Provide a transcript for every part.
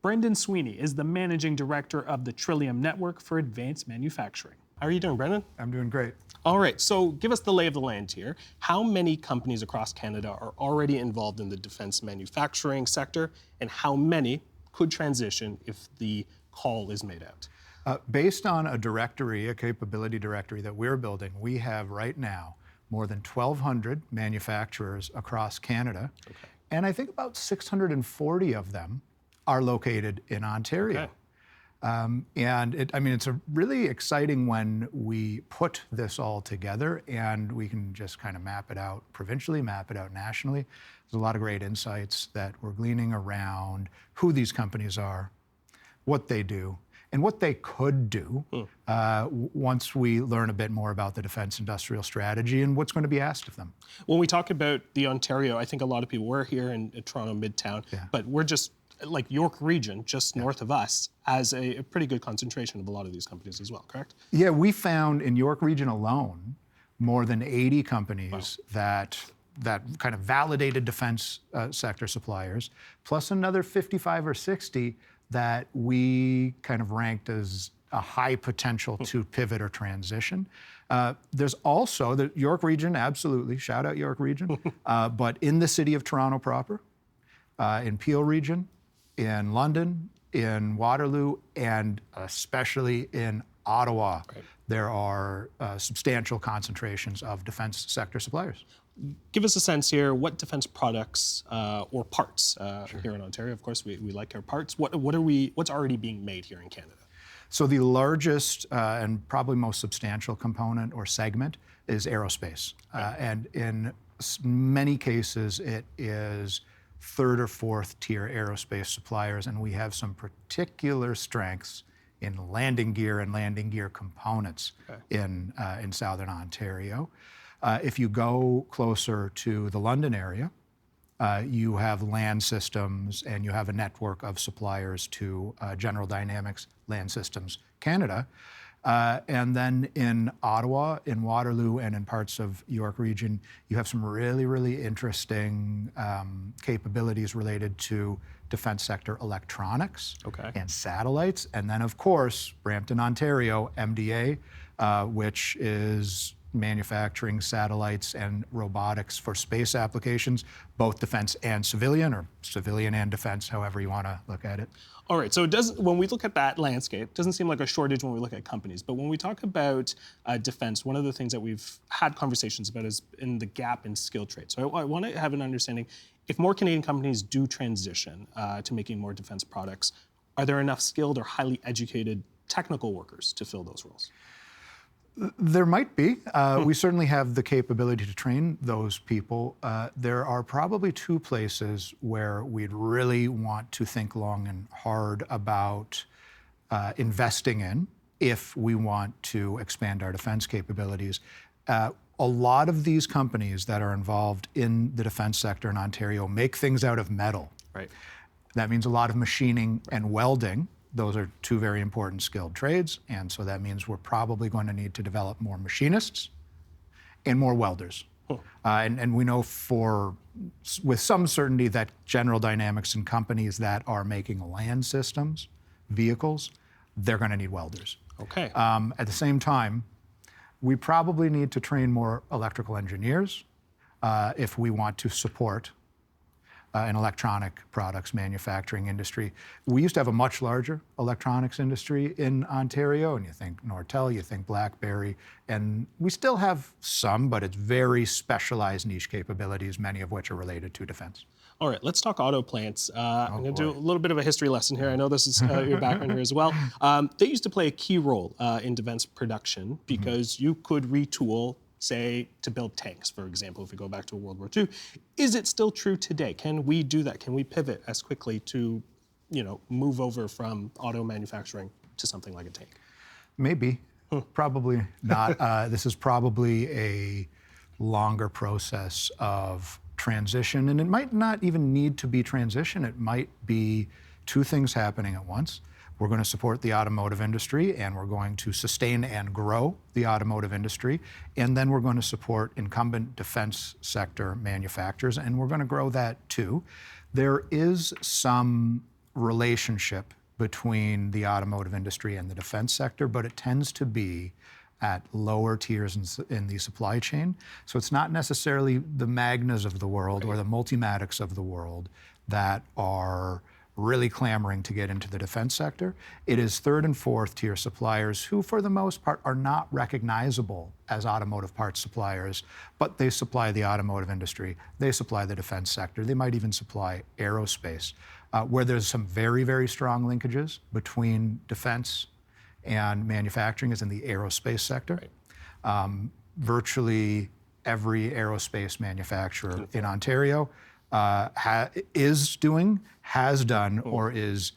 Brendan Sweeney is the managing director of the Trillium Network for Advanced Manufacturing. How are you doing, Brendan? I'm doing great. All right, so give us the lay of the land here. How many companies across Canada are already involved in the defense manufacturing sector, and how many could transition if the call is made out? Based on a capability directory that we're building, we have right now more than 1,200 manufacturers across Canada, and I think about 640 of them are located in Ontario. It's a really exciting when we put this all together and we can just kind of map it out provincially, map it out nationally. There's a lot of great insights that we're gleaning around who these companies are, what they do, and what they could do once we learn a bit more about the defense industrial strategy and what's going to be asked of them. When we talk about the Ontario, I think a lot of people, we're here in Toronto Midtown, but we're just like York Region, just north of us, as a pretty good concentration of a lot of these companies as well, correct? Yeah, we found in York Region alone more than 80 companies that kind of validated defense sector suppliers, plus another 55 or 60 that we kind of ranked as a high potential to pivot or transition. There's also the York Region, absolutely, shout out York Region, but in the city of Toronto proper, in Peel Region, in London, in Waterloo, and especially in Ottawa, there are substantial concentrations of defense sector suppliers. Give us a sense here, what defense products or parts here in Ontario, of course, we like our parts. What's already being made here in Canada? So the largest and probably most substantial component or segment is aerospace. And in many cases, it is third or fourth tier aerospace suppliers, and we have some particular strengths in landing gear and landing gear components in Southern Ontario. If you go closer to the London area, you have Land Systems and you have a network of suppliers to General Dynamics Land Systems Canada. And then in Ottawa, in Waterloo, and in parts of York Region, you have some really, really interesting capabilities related to defense sector electronics and satellites. And then, of course, Brampton, Ontario, MDA, which is manufacturing satellites and robotics for space applications, both defense and civilian, or civilian and defense, however you want to look at it. All right, so when we look at that landscape, it doesn't seem like a shortage when we look at companies, but when we talk about defense, one of the things that we've had conversations about is in the gap in skilled trade. So I want to have an understanding, if more Canadian companies do transition to making more defense products, are there enough skilled or highly educated technical workers to fill those roles? There might be. We certainly have the capability to train those people. There are probably two places where we'd really want to think long and hard about investing in if we want to expand our defense capabilities. A lot of these companies that are involved in the defense sector in Ontario make things out of metal. That means a lot of machining and welding. Those are two very important skilled trades, and so that means we're probably going to need to develop more machinists and more welders. And we know with some certainty that General Dynamics and companies that are making land systems, vehicles, they're going to need welders. At the same time, we probably need to train more electrical engineers if we want to support an electronic products manufacturing industry. We used to have a much larger electronics industry in Ontario, and you think Nortel, you think BlackBerry, and we still have some, but it's very specialized niche capabilities, many of which are related to defense. All right, let's talk auto plants. I'm going to do a little bit of a history lesson here. I know this is your background here as well. They used to play a key role in defense production because you could retool, say, to build tanks, for example, if we go back to World War II. Is it still true today? Can we do that? Can we pivot as quickly to, move over from auto manufacturing to something like a tank? Maybe, probably not. This is probably a longer process of transition, and it might not even need to be transition. It might be two things happening at once. We're going to support the automotive industry, and we're going to sustain and grow the automotive industry, and then we're going to support incumbent defense sector manufacturers, and we're going to grow that too. There is some relationship between the automotive industry and the defense sector, but it tends to be at lower tiers in the supply chain. So it's not necessarily the Magnas of the world or the Multimatics of the world that are really clamoring to get into the defense sector. It is third and fourth tier suppliers who, for the most part, are not recognizable as automotive parts suppliers, but they supply the automotive industry, they supply the defense sector, they might even supply aerospace, where there's some very, very strong linkages between defense and manufacturing is in the aerospace sector. Virtually every aerospace manufacturer in Ontario has done, or is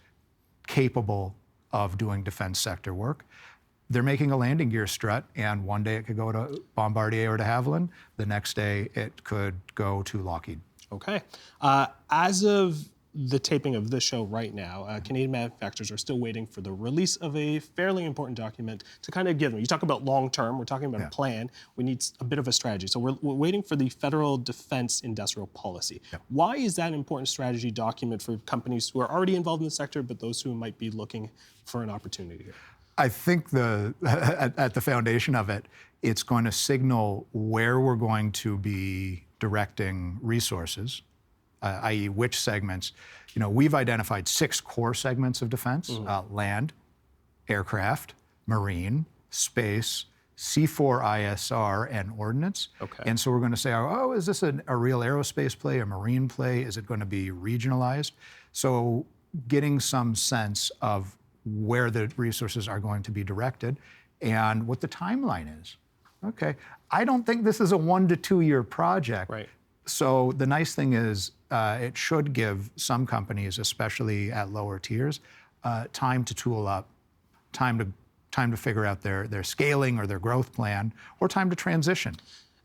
capable of doing defense sector work. They're making a landing gear strut, and one day it could go to Bombardier or de Havilland. The next day it could go to Lockheed. Okay. As of the taping of this show right now, Canadian manufacturers are still waiting for the release of a fairly important document to kind of give them. You talk about long-term, we're talking about a plan. We need a bit of a strategy. So we're waiting for the Federal Defense Industrial Policy. Why is that an important strategy document for companies who are already involved in the sector, but those who might be looking for an opportunity here? I think at the foundation of it, it's going to signal where we're going to be directing resources, i.e. which segments. You know, we've identified 6 core segments of defense: land, aircraft, marine, space, C4ISR, and ordnance. And so we're going to say, oh, is this a real aerospace play, a marine play? Is it going to be regionalized? So getting some sense of where the resources are going to be directed and what the timeline is. Okay, I don't think this is a 1 to 2 year project. So the nice thing is it should give some companies, especially at lower tiers, time to tool up, time to figure out their scaling or their growth plan, or time to transition.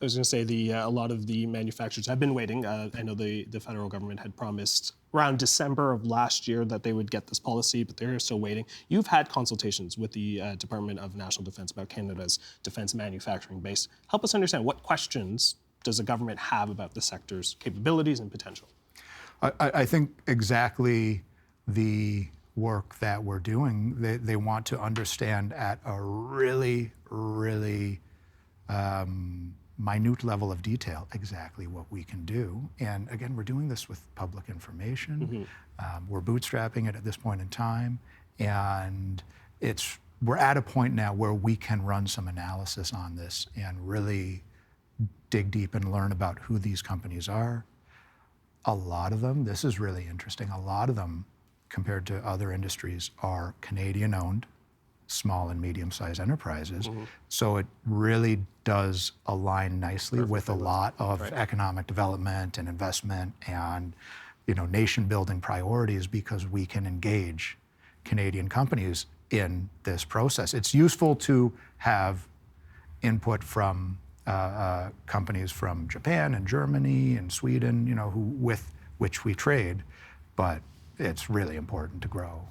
I was going to say a lot of the manufacturers have been waiting. I know the federal government had promised around December of last year that they would get this policy, but they're still waiting. You've had consultations with the Department of National Defence about Canada's defence manufacturing base. Help us understand, what questions does the government have about the sector's capabilities and potential? I think exactly the work that we're doing, they want to understand at a really, really minute level of detail exactly what we can do. And again, we're doing this with public information. We're bootstrapping it at this point in time. And we're at a point now where we can run some analysis on this and really dig deep and learn about who these companies are. A lot of them, this is really interesting, a lot of them, compared to other industries, are Canadian-owned, small and medium-sized enterprises. So it really does align nicely with a lot of economic development and investment and, you know, nation-building priorities, because we can engage Canadian companies in this process. It's useful to have input from companies from Japan and Germany and Sweden, you know, with which we trade, but it's really important to grow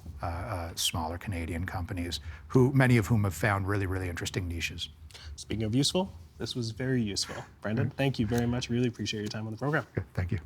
smaller Canadian companies, many of whom have found really, really interesting niches. Speaking of useful, this was very useful. Brendan, thank you very much. Really appreciate your time on the program. Good, thank you.